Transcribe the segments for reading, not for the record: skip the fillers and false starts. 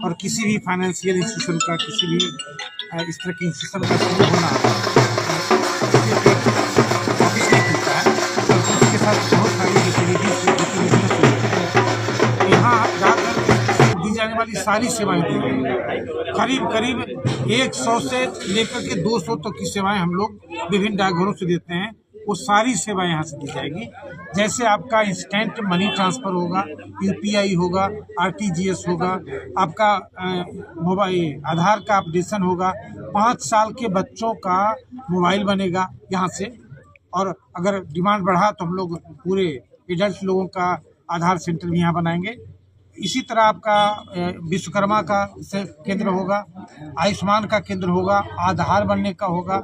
और किसी भी फाइनेंशियल इंस्टीट्यूशन का, किसी भी इस तरह के इंस्टीट्यूशन का शुरू होना ऑफिस नहीं खुलता है, बल्कि उसके साथ बहुत सारी गतिविधियाँ शुरू होती हैं। यहाँ डाकघर दी जाने वाली सारी सेवाएं दी गई हैं। करीब करीब 100 से लेकर के 200 तक की सेवाएं हम लोग विभिन्न डाकघरों से देते हैं। वो सारी सेवाएं यहाँ से दी जाएगी। जैसे आपका इंस्टेंट मनी ट्रांसफ़र होगा, यूपीआई होगा, आरटीजीएस होगा, आपका मोबाइल आधार का अपडेशन होगा, 5 साल के बच्चों का मोबाइल बनेगा यहाँ से। और अगर डिमांड बढ़ा तो हम लोग पूरे एडल्ट लोगों का आधार सेंटर भी यहाँ बनाएंगे। इसी तरह आपका विश्वकर्मा का केंद्र होगा, आयुष्मान का केंद्र होगा, आधार बनने का होगा।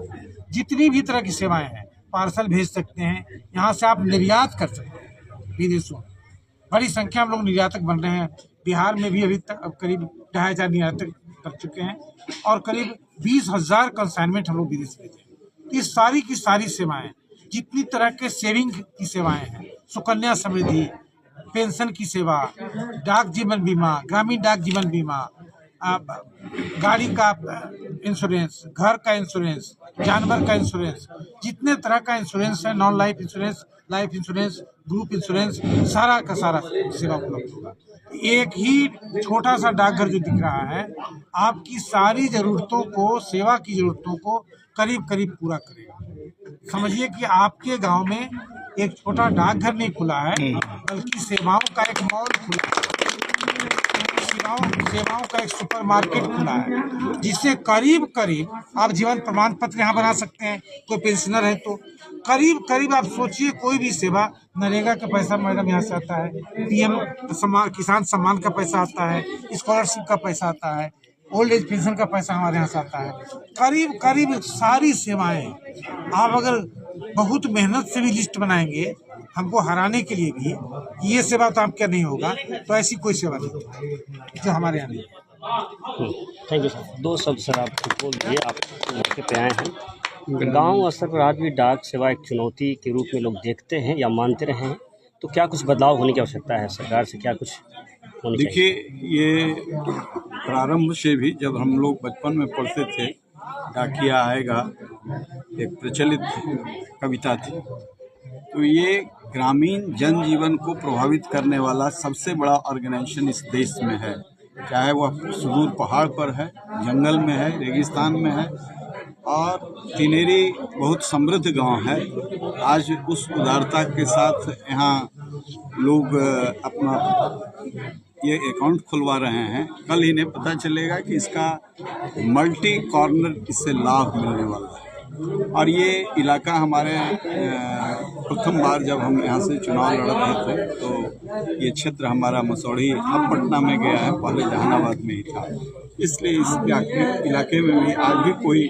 जितनी भी तरह की सेवाएं हैं, पार्सल भेज सकते हैं, यहाँ से आप निर्यात कर सकते हैं विदेशों में। बड़ी संख्या में लोग निर्यातक बन रहे हैं। बिहार में भी अभी तक करीब 2500 निर्यातक कर चुके हैं और करीब 20,000 कंसाइनमेंट हम लोग विदेश भेजे हैं। ये सारी की सारी सेवाएं, जितनी तरह के सेविंग की सेवाएं हैं, सुकन्या समृद्धि, पेंशन की सेवा, डाक जीवन बीमा, ग्रामीण डाक जीवन बीमा, गाड़ी का इंश्योरेंस, घर का इंश्योरेंस, जानवर का इंश्योरेंस, जितने तरह का इंश्योरेंस है, non life insurance, life insurance, group insurance, सारा का सारा सेवा उपलब्ध होगा। एक ही छोटा सा डाकघर जो दिख रहा है, आपकी सारी ज़रूरतों को, सेवा की ज़रूरतों को करीब करीब पूरा करेगा। समझिए कि आपके गांव में एक छोटा डाकघर नहीं खुला है, बल्कि सेवाओं का एक मॉल खुला है, सेवाओं का एक सुपरमार्केट खुला है, जिससे करीब करीब आप जीवन प्रमाण पत्र यहाँ बना सकते हैं। कोई पेंशनर है तो करीब करीब आप सोचिए, कोई भी सेवा, नरेगा का पैसा मैडम यहाँ से आता है, पीएम किसान सम्मान का पैसा आता है, स्कॉलरशिप का पैसा आता है, ओल्ड एज पेंशन का पैसा हमारे यहाँ से आता है। करीब करीब सारी सेवाएं आप अगर बहुत मेहनत से भी लिस्ट बनाएंगे, हमको हराने के लिए भी, ये सेवा तो आपके नहीं होगा, तो ऐसी कोई सेवा नहीं जो हमारे यहाँ नहीं। Thank you sir. 2 शब्द सर आप बोल दिए, आप मौके पे आए हैं। गांव स्तर पर आज भी डाक सेवा एक चुनौती के रूप में लोग देखते हैं या मानते रहे हैं, तो क्या कुछ बदलाव होने की आवश्यकता है? सरकार से क्या कुछ होनी चाहिए? देखिए, ये प्रारंभ से भी जब हम लोग बचपन में पढ़ते थे, डाकिया आएगा एक प्रचलित कविता थी, तो ये ग्रामीण जनजीवन को प्रभावित करने वाला सबसे बड़ा ऑर्गेनाइजेशन इस देश में है। चाहे वह सुदूर पहाड़ पर है, जंगल में है, रेगिस्तान में है, और तिनेरी बहुत समृद्ध गांव है। आज उस उदारता के साथ यहाँ लोग अपना ये अकाउंट खुलवा रहे हैं। कल इन्हें पता चलेगा कि इसका मल्टी कॉर्नर इससे लाभ मिलने वाला है। और ये इलाका हमारे प्रथम बार जब हम यहाँ से चुनाव लड़ रहे थे, तो ये क्षेत्र हमारा मसौढ़ी अब पटना में गया है, पहले जहानाबाद में ही था। इसलिए इस इलाके में भी आज भी कोई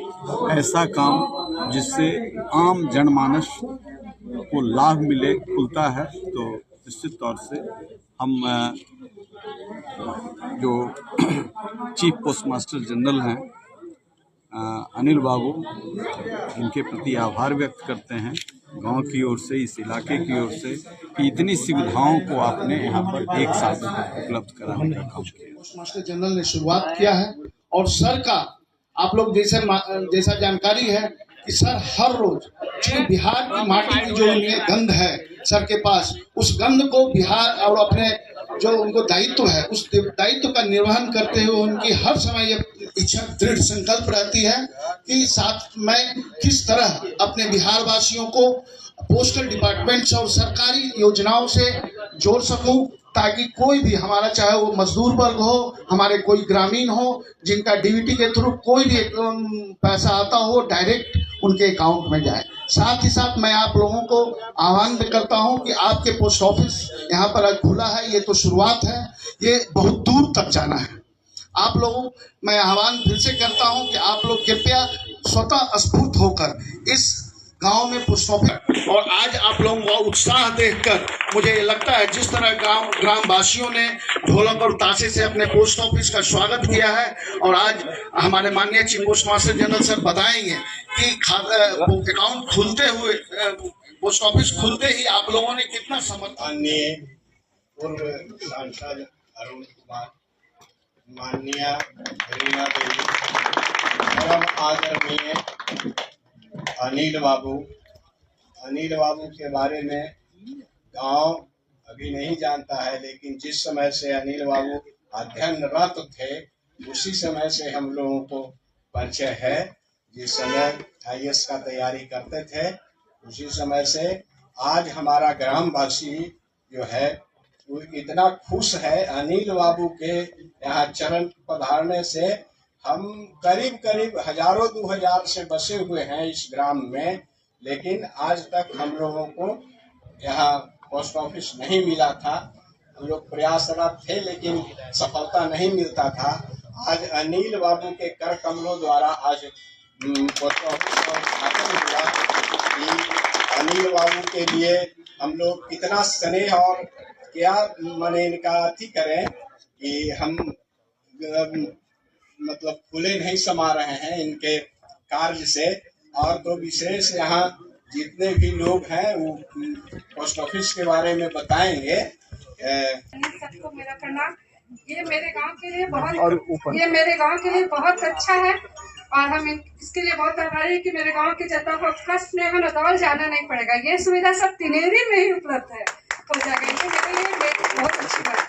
ऐसा काम जिससे आम जनमानस को लाभ मिले खुलता है, तो निश्चित तौर से हम जो चीफ पोस्ट मास्टर जनरल हैं अनिल बाबू, इनके प्रति आभार व्यक्त करते हैं गांव की ओर से, इस इलाके की ओर से, कि इतनी सुविधाओं को आपने यहाँ पर एक साथ उपलब्ध कराने का काम किया। पोस्ट मास्टर जनरल ने शुरुआत किया है, और सर का आप लोग जैसा जानकारी है कि सर हर रोज बिहार की माटी की जो उनमें गंध है सर के पास, उस गंध को बिहार और अपने जो उनको दायित्व है, उस दायित्व का निर्वहन करते हुए उनकी हर समय ये इच्छा दृढ़ संकल्प रहती है कि साथ मैं किस तरह अपने बिहार वासियों को पोस्टल डिपार्टमेंट्स और सरकारी योजनाओं से जोड़ सकूं, ताकि कोई भी हमारा, चाहे वो मजदूर वर्ग हो, हमारे कोई ग्रामीण हो, जिनका डीबीटी के थ्रू कोई भी पैसा आता हो, डायरेक्ट उनके अकाउंट में जाए। साथ ही साथ मैं आप लोगों को आह्वान करता हूं कि आपके पोस्ट ऑफिस यहाँ पर आज खुला है, ये तो शुरुआत है, ये बहुत दूर तक जाना है। आप लोगों मैं आह्वान फिर से करता हूं कि आप लोग कृपया स्वतः स्फूर्त होकर इस गांव में पोस्ट ऑफिस, और आज आप लोगों का उत्साह देखकर मुझे ये लगता है जिस तरह ग्रामवासियों ने ढोलक और ताशे से अपने पोस्ट ऑफिस का स्वागत किया है, और आज हमारे माननीय chief post master general sir बताएंगे कि अकाउंट खुलते हुए, पोस्ट ऑफिस खुलते ही आप लोगों ने कितना समर्थन। माननीय पूर्व सांसद अरुण कुमार माननीय रीना देवी, परम आदरणीय अनिल बाबू के बारे में गांव अभी नहीं जानता है, लेकिन जिस समय से अनिल बाबू अध्ययनरत थे उसी समय से हम लोगों को परिचय है। जिस समय IAS का तैयारी करते थे उसी समय से आज हमारा ग्रामवासी जो है वो इतना खुश है अनिल बाबू के यहाँ चरण पधारने से। हम करीब करीब 1000-2000 से बसे हुए हैं इस ग्राम में, लेकिन आज तक हम लोगों को यहाँ पोस्ट ऑफिस नहीं मिला था। हम लोग प्रयासरत थे लेकिन सफलता नहीं मिलता था। आज अनिल बाबू के कर कमलों द्वारा आज पोस्ट ऑफिस का उद्घाटन हुआ कि अनिल बाबू के लिए हम लोग कितना स्नेह और क्या माने इनका अति करें कि हम मतलब खुले नहीं समा रहे हैं इनके कार्य से। और तो विशेष यहाँ जितने भी लोग हैं वो पोस्ट ऑफिस के बारे में बताएंगे। सबको मेरा प्रणाम। ये मेरे गांव के लिए बहुत अच्छा है और हम इसके लिए बहुत आभारी है कि मेरे गांव के जनता को कष्ट में नदौल जाना नहीं पड़ेगा। ये सुविधा सब तिनेरी में ही उपलब्ध है, हो जाएगा। ये मेरे लिए बहुत अच्छी बात है।